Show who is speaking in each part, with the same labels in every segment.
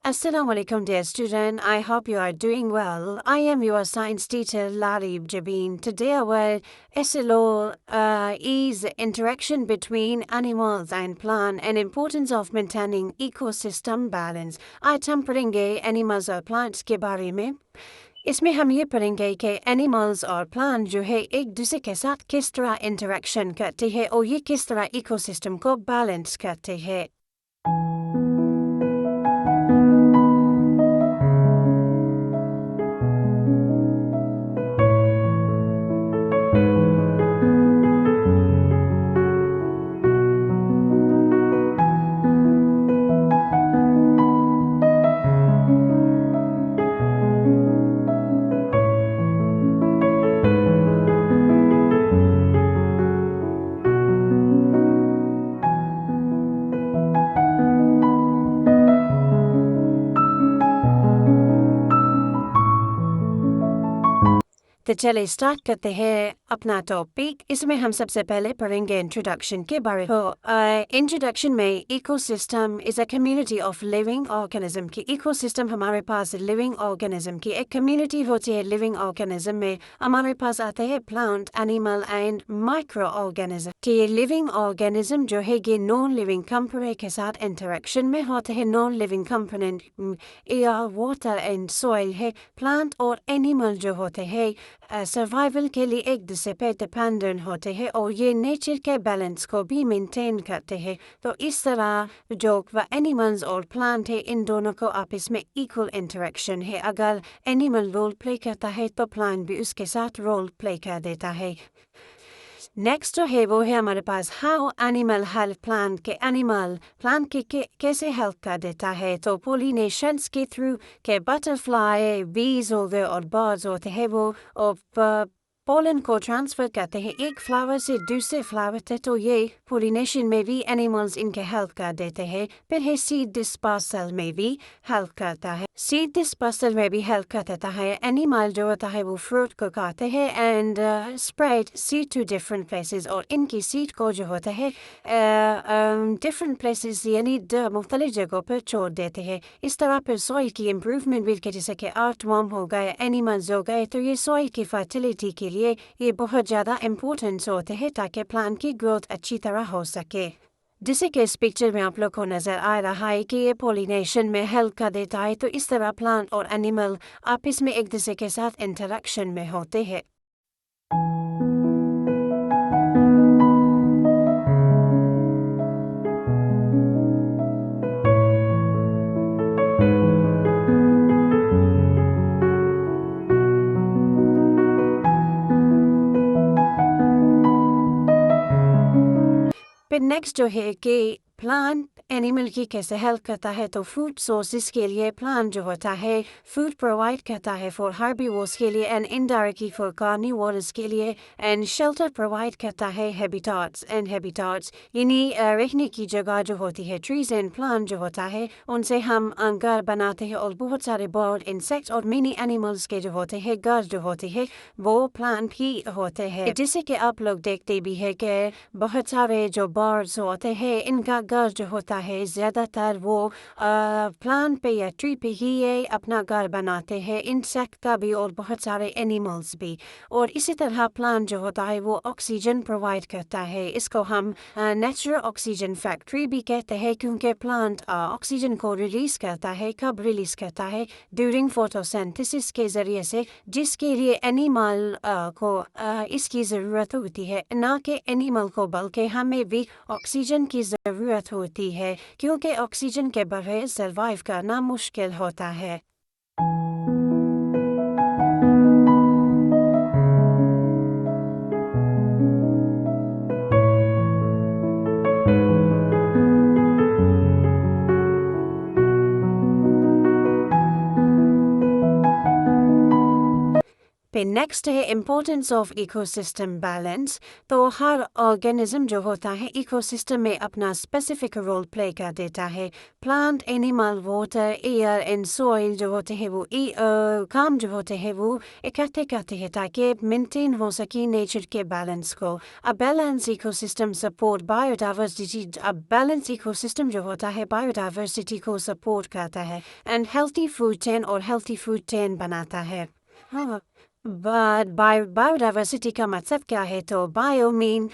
Speaker 1: Assalamu alaikum, dear student. I hope you are doing well. I am your science teacher, Larib Jabin. Today our SLO is interaction between animals and plants and importance of maintaining ecosystem balance. आज हम पढ़ेंगे animals और plants के बारे में. इसमें हम ये पढ़ेंगे कि animals और plant जो है एक दूसरे के साथ किस तरह interaction करते हैं और ये किस तरह ecosystem को balance करते हैं. तो चले स्टार्ट करते हैं अपना टॉपिक. इसमें हम सबसे पहले पढ़ेंगे इंट्रोडक्शन के बारे में. इंट्रोडक्शन में ecosystem is a community of living organism की. इकोसिस्टम हमारे पास लिविंग ऑर्गेनिज्म की एक कम्युनिटी होती है. लिविंग ऑर्गेनिज्म में हमारे पास आते हैं plant, animal and micro organism. कि लिविंग ऑर्गेनिज्म जो है ये नॉन लिविंग कंपोनेंट के साथ इंटरेक्शन में होते हैं. Non living component air, water and soil है. प्लांट और एनिमल जो होते हैं सर्वाइवल के लिए एक दूसरे पे डिपेंडेंट होते हैं और ये नेचर के बैलेंस को भी मेंटेन करते हैं. तो इस तरह जो एनिमल्स और प्लांट है इन दोनों को आपस में इक्वल इंटरेक्शन है. अगर एनिमल रोल प्ले करता है तो प्लांट भी उसके साथ रोल प्ले कर देता है. नेक्स्ट जो है वो है हमारे पास हाउ एनिमल हेल्प प्लांट के. एनिमल प्लांट के कैसे हेल्प कर देता है. तो पोलिनेशंस के थ्रू के बटरफ्लाई, बीज हो गए और बर्ड्स होते हैं वो और पोलन को ट्रांसफ़र करते हैं एक फ्लावर से दूसरे फ्लावर तक. तो ये पोलिनेशन में भी एनिमल्स इनके हेल्प कर देते हैं. फिर है सीड डिस्पर्सल में भी हेल्प करता है. सीड डिस्पर्सल में भी हेल्प कर देता है. एनिमल जो होता है वो फ्रूट को खाते हैं and spread seed to different places और इनकी सीड को जो होता है डिफरेंट प्लेसेस यानी मुख्तलिफ जगहों पर छोड़ देते हैं. इस तरह पर सॉइल की इम्प्रूवमेंट भी जैसे कि आर्टवर्म हो गए, एनिमल्स हो गए, तो ये सॉइल की फर्टिलिटी के लिए ये बहुत ज़्यादा इम्पोर्टेंस होते हैं ताकि प्लांट की ग्रोथ अच्छी तरह हो सके. जैसे कि इस पिक्चर में आप लोग को नज़र आ रहा है कि ये पोलिनेशन में हेल्प कर देता है. तो इस तरह प्लांट और एनिमल आपस में एक दूसरे के साथ इंटरेक्शन में होते हैं. फिर नेक्स्ट जो है कि प्लांट एनिमल की कैसे हेल्प करता है. तो फूड सोर्सेज के लिए प्लांट जो होता है फूड प्रोवाइड करता है फॉर हर्बीवोर्स के लिए एंड इनडायरेक्टली फॉर कार्निवोर्स के लिए एंड शेल्टर प्रोवाइड करता है हैबिटाट्स यानी रहने की जगह जो होती है. ट्रीज एंड प्लांट जो होता है उनसे हम घर बनाते हैं और बहुत सारे बर्ड, इंसेक्ट्स और मिनी एनिमल्स के जो होते हैं घर जो होते हैं वो प्लांट ही होते हैं. जैसे कि आप लोग देखते भी है कि बहुत सारे जो बर्ड्स होते हैं इनका घर जो होता है ज़्यादातर वो प्लांट पे या ट्री पे ही ये अपना घर बनाते हैं. इंसेक्ट का भी और बहुत सारे एनिमल्स भी. और इसी तरह प्लांट जो होता है वो ऑक्सीजन प्रोवाइड करता है. इसको हम नेचुरल ऑक्सीजन फैक्ट्री भी कहते हैं क्योंकि प्लांट ऑक्सीजन को रिलीज़ करता है. कब रिलीज़ करता है? ड्यूरिंग फोटोसिंथेसिस के ज़रिए से, जिसके लिए एनिमल को इसकी ज़रूरत होती है. ना कि एनिमल को बल्कि हमें भी ऑक्सीजन की ज़रूरत होती है क्योंकि ऑक्सीजन के बगैर सर्वाइव करना मुश्किल होता है. پھر نیکسٹ ہے importance of ecosystem balance. تو ہر آرگینزم جو ہوتا ہے ایکو سسٹم میں اپنا اسپیسیفک رول پلے کر دیتا ہے. Plant, animal, water, air and soil جو ہوتے ہیں وہ کام جو ہوتے ہیں وہ اکٹھے کرتے ہیں تاکہ مینٹین ہو سکے نیچر کے بیلنس کو. اب balance ecosystem support biodiversity. اب بیلنس ایکو سسٹم جو ہوتا ہے بایو ڈائیورسٹی کو سپورٹ کرتا ہے اینڈ ہیلتھی فوڈ چین اور ہیلتھی فوڈ چین بناتا ہے. ہاں، بایو ڈائیورسٹی کا مطلب کیا ہے؟ تو بایو مین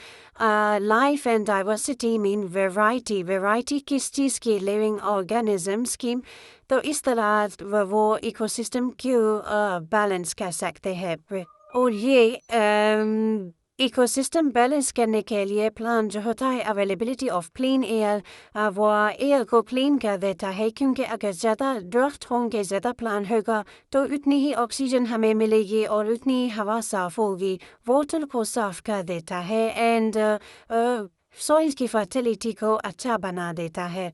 Speaker 1: لائف اینڈ ڈائیورسٹی مین ویرائٹی. ویرائٹی کس چیز کی؟ لیونگ آرگینزمس کی. تو اس طرح وہ ایکو سسٹم کیوں بیلنس کر سکتے ہیں. اور یہ ایکو سسٹم بیلنس کرنے کے لیے پلان جو ہوتا ہے اویلیبلٹی آف کلین ایئر، وہ ایئر کو کلین کر دیتا ہے، کیونکہ اگر زیادہ درخت ہوں گے، زیادہ پلان ہوگا تو اتنی ہی آکسیجن ہمیں ملے گی اور اتنی ہی ہوا صاف ہوگی. واٹر کو صاف کر دیتا ہے اینڈ سوئل کی فرٹیلیٹی کو اچھا بنا دیتا ہے.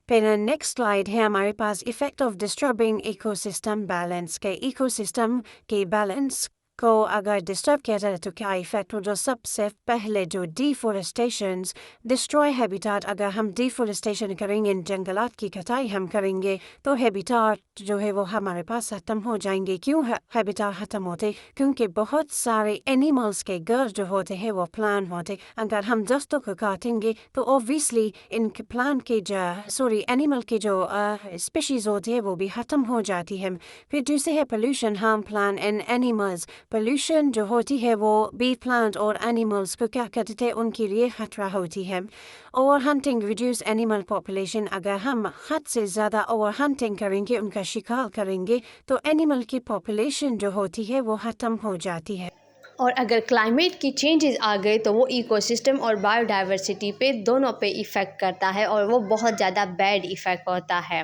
Speaker 1: پھر نیکسٹ سلائیڈ ہے ہمارے پاس effect of disturbing ecosystem balance کے. ایکو سسٹم کے بیلنس کو اگر ڈسٹرب کیا جائے تو کیا افیکٹ ہو؟ جو سب سے پہلے جو ڈیفورسٹیشنز، ڈسٹروائے ہیبیٹاٹ. اگر ہم ڈیفورسٹیشن کریں گے، جنگلات کی کٹائی ہم کریں گے تو ہیبیٹاٹ جو ہے وہ ہمارے پاس ختم ہو جائیں گے. کیوں ہیبیٹاٹ ختم ہوتے؟ کیونکہ بہت سارے اینیملس کے گھر جو ہوتے ہیں وہ پلان ہوتے. اگر ہم درختوں کو کاٹیں گے تو اوبویسلی ان کے پلان کے اینیمل کے جو اسپیشیز ہوتی ہے وہ بھی ختم ہو جاتی ہے. پھر دوسرے ہے pollution, harm plan and animals. Pollution جو ہوتی ہے وہ بی پلانٹ اور اینیملز کو کیا کرتے تھے؟ ان کے لیے خطرہ ہوتی ہے. Over hunting reduce animal population. اگر ہم حد سے زیادہ اوور ہنٹنگ کریں گے، ان کا شکار کریں گے تو اینیمل کی پاپولیشن جو ہوتی ہے وہ ختم ہو جاتی ہے.
Speaker 2: اور اگر کلائمیٹ کی چینجز آ گئے تو وہ ایکو سسٹم اور بایو ڈائیورسٹی پہ دونوں پہ ایفیکٹ کرتا ہے اور وہ بہت زیادہ بیڈ ایفیکٹ ہوتا ہے.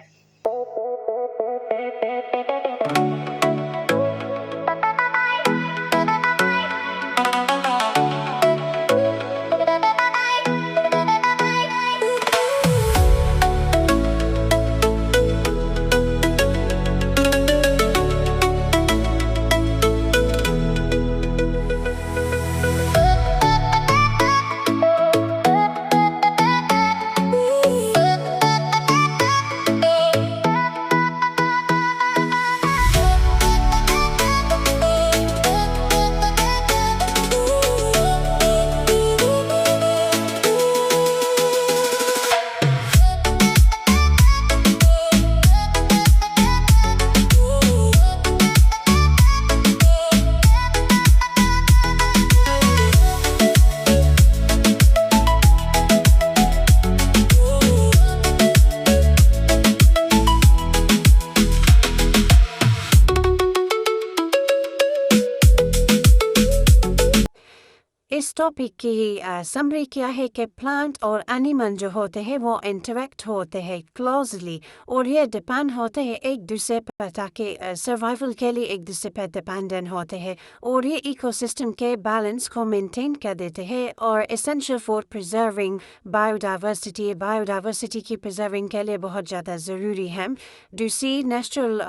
Speaker 1: اس ٹاپک کی سمری کیا ہے کہ پلانٹ اور اینیمل جو ہوتے ہیں وہ انٹریکٹ ہوتے ہیں کلوزلی اور یہ ڈپینڈ ہوتے ہیں ایک دوسرے پر تاکہ سروائیول کے لیے ایک دوسرے پر ڈپینڈنٹ ہوتے ہیں اور یہ ایکو سسٹم کے بیلنس کو مینٹین کر دیتے ہیں اور essential for preserving biodiversity. Biodiversity کی پریزرونگ کے لیے بہت زیادہ ضروری ہے. دوسری نیچرل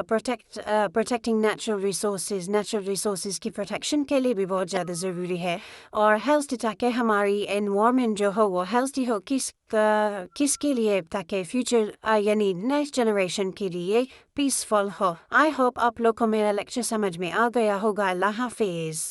Speaker 1: پروٹیکٹنگ نیچرل ریسورسز کی پروٹیکشن کے لیے بھی بہت زیادہ ضروری ہے. اور ہیلتھ تاکہ ہماری انوائرمنٹ جو ہو وہ ہیلتھی ہو. کس کے لیے؟ تاکہ فیوچر یعنی نیکسٹ جنریشن کے لیے پیسفل ہو. آئی ہوپ آپ لوگ کو میرا لیکچر سمجھ میں آ گیا ہوگا. اللہ حافظ.